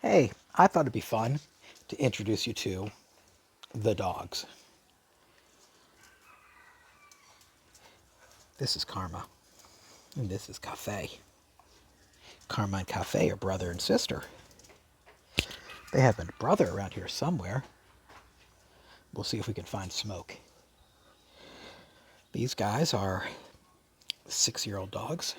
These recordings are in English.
Hey, I thought it'd be fun to introduce you to the dogs. This is Karma, and this is Cafe. Karma and Cafe are brother and sister. They have a brother around here somewhere. We'll see if we can find Smoke. These guys are 6-year-old dogs.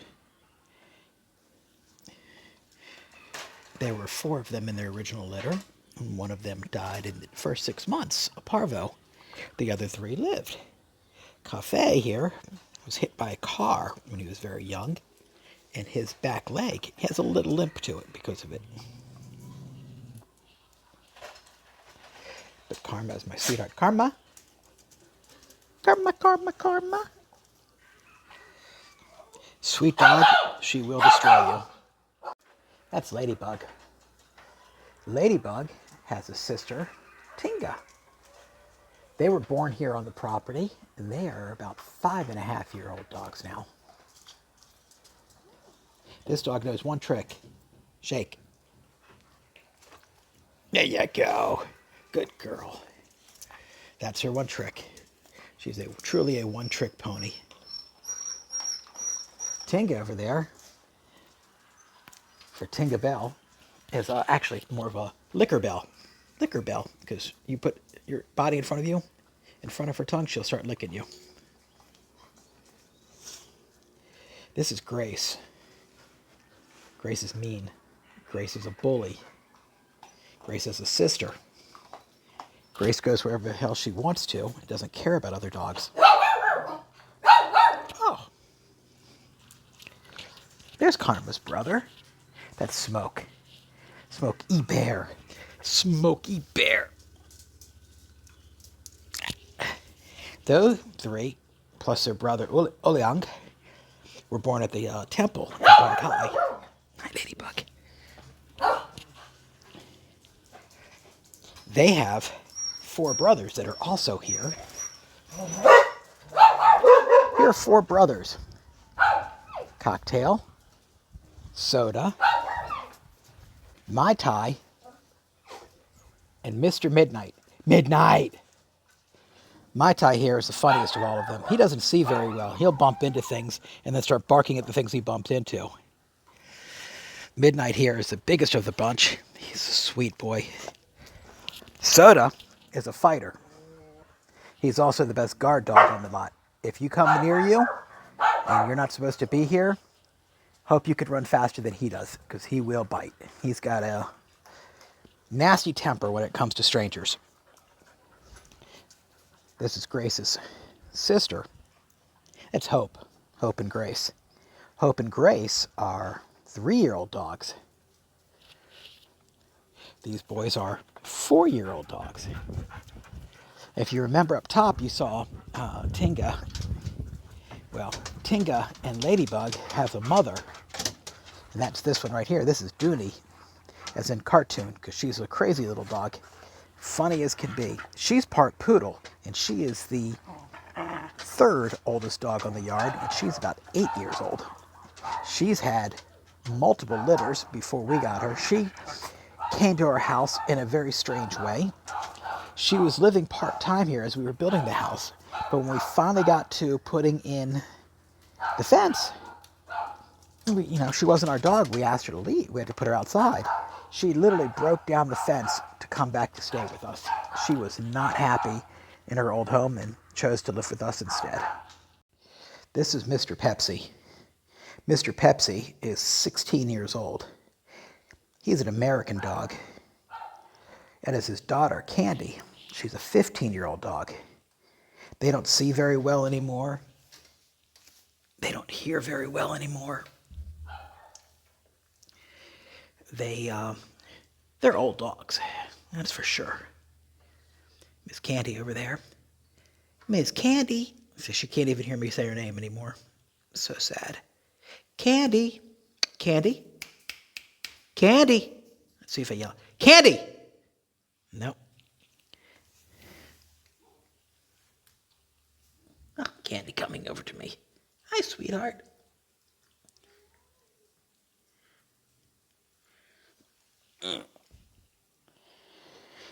There were 4 of them in their original litter, and one of them died in the first 6 months, a parvo. The other 3 lived. Cafe here was hit by a car when he was very young, and his back leg has a little limp to it because of it. But Karma is my sweetheart. Karma? Karma, Karma, Karma. Sweet dog, she will destroy you. That's Ladybug. Ladybug has a sister, Tinga. They were born here on the property, and they are about 5.5-year-old dogs now. This dog knows one trick. Shake. There you go. Good girl. That's her one trick. She's truly a one-trick pony. Tinga over there, for Tinga Bell, is actually more of a liquor bell. Liquor bell, because you put your body in front of you, in front of her tongue, she'll start licking you. This is Grace. Grace is mean. Grace is a bully. Grace is a sister. Grace goes wherever the hell she wants to and doesn't care about other dogs. Oh. There's Karma's brother. That's Smoke. Smokey Bear. Smokey Bear. Those 3, plus their brother Oliang, were born at the temple in Bangkok. Hi, Ladybug. They have 4 brothers that are also here. Here are 4 brothers. Cocktail, Soda, Mai Tai, and Mr. Midnight. Midnight! Mai Tai here is the funniest of all of them. He doesn't see very well. He'll bump into things and then start barking at the things he bumped into. Midnight here is the biggest of the bunch. He's a sweet boy. Soda is a fighter. He's also the best guard dog on the lot. If you come near you and you're not supposed to be here, hope you could run faster than he does, because he will bite. He's got a nasty temper when it comes to strangers. This is Grace's sister. It's Hope. Hope and Grace. Hope and Grace are 3-year-old dogs. These boys are 4-year-old dogs. If you remember up top, you saw Tinga. Well, Tinga and Ladybug have a mother, and that's this one right here. This is Dooney, as in cartoon, because she's a crazy little dog. Funny as can be. She's part poodle, and she is the 3rd oldest dog on the yard, and she's about 8 years old. She's had multiple litters before we got her. She came to our house in a very strange way. She was living part-time here as we were building the house, but when we finally got to putting in the fence, she wasn't our dog. We asked her to leave. We had to put her outside. She literally broke down the fence to come back to stay with us. She was not happy in her old home and chose to live with us instead. This is Mr. Pepsi. Mr. Pepsi is 16 years old. He's an American dog. And as his daughter, Candy, she's a 15-year-old dog. They don't see very well anymore. They don't hear very well anymore. They're old dogs, that's for sure. Miss Candy over there. Miss Candy. So she can't even hear me say her name anymore. So sad. Candy. Candy. Candy. Let's see if I yell. Candy! Nope. Oh, Candy coming over to me. Hi, sweetheart.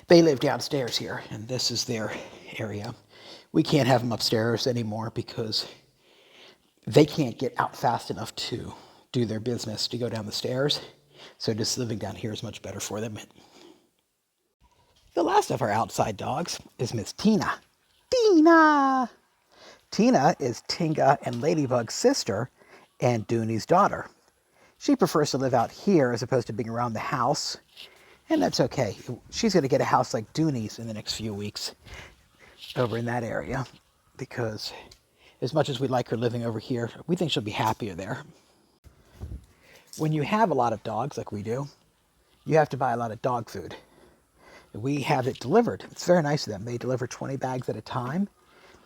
They live downstairs here, and this is their area. We can't have them upstairs anymore because they can't get out fast enough to do their business to go down the stairs. So just living down here is much better for them. The last of our outside dogs is Miss Tina. Tina! Tina is Tinga and Ladybug's sister and Dooney's daughter. She prefers to live out here as opposed to being around the house, and that's okay. She's going to get a house like Dooney's in the next few weeks over in that area because as much as we like her living over here, we think she'll be happier there. When you have a lot of dogs like we do, you have to buy a lot of dog food. We have it delivered. It's very nice of them. They deliver 20 bags at a time.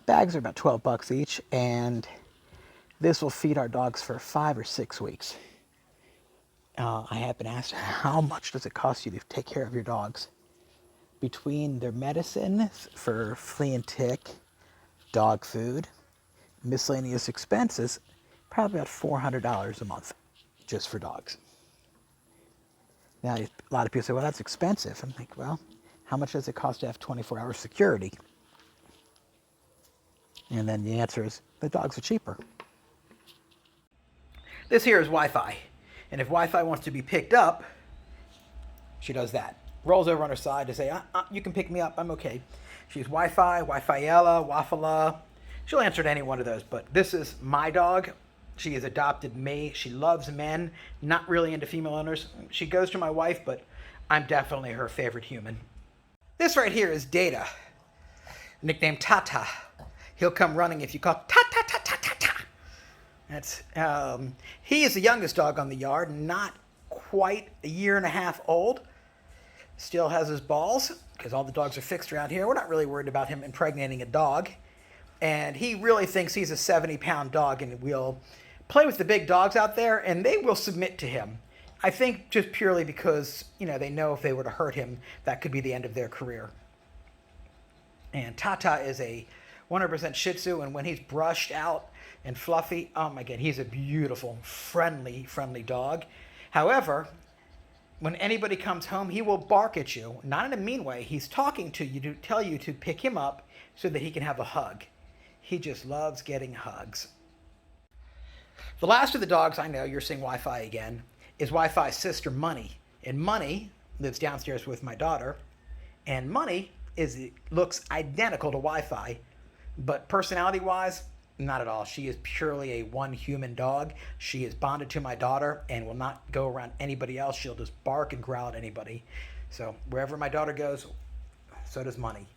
Bags are about 12 bucks each, and this will feed our dogs for 5 or 6 weeks. I have been asked, how much does it cost you to take care of your dogs? Between their medicine for flea and tick, dog food, miscellaneous expenses, probably about $400 a month just for dogs. Now, a lot of people say, well, that's expensive. I'm like, well, how much does it cost to have 24-hour security? And then the answer is, the dogs are cheaper. This here is Wi-Fi. And if Wi-Fi wants to be picked up, she does that. Rolls over on her side to say, you can pick me up, I'm okay. She's Wi-Fi, Wi-Fi-ella, Waffala. She'll answer to any one of those, but this is my dog. She has adopted me. She loves men, not really into female owners. She goes to my wife, but I'm definitely her favorite human. This right here is Data, nicknamed Tata. He'll come running if you call ta-ta-ta-ta-ta-ta. That's, he is the youngest dog on the yard, not quite a year and a half old. Still has his balls, because all the dogs are fixed around here. We're not really worried about him impregnating a dog. And he really thinks he's a 70-pound dog and will play with the big dogs out there, and they will submit to him. I think just purely because, they know if they were to hurt him, that could be the end of their career. And Tata is a 100% Shih Tzu, and when he's brushed out and fluffy, oh my God, he's a beautiful, friendly dog. However, when anybody comes home, he will bark at you, not in a mean way. He's talking to you to tell you to pick him up so that he can have a hug. He just loves getting hugs. The last of the dogs I know, you're seeing Wi-Fi again, is Wi-Fi's sister, Money. And Money lives downstairs with my daughter. And Money looks identical to Wi-Fi, but personality-wise, not at all. She is purely a one human dog. She is bonded to my daughter and will not go around anybody else. She'll just bark and growl at anybody. So wherever my daughter goes, so does Money.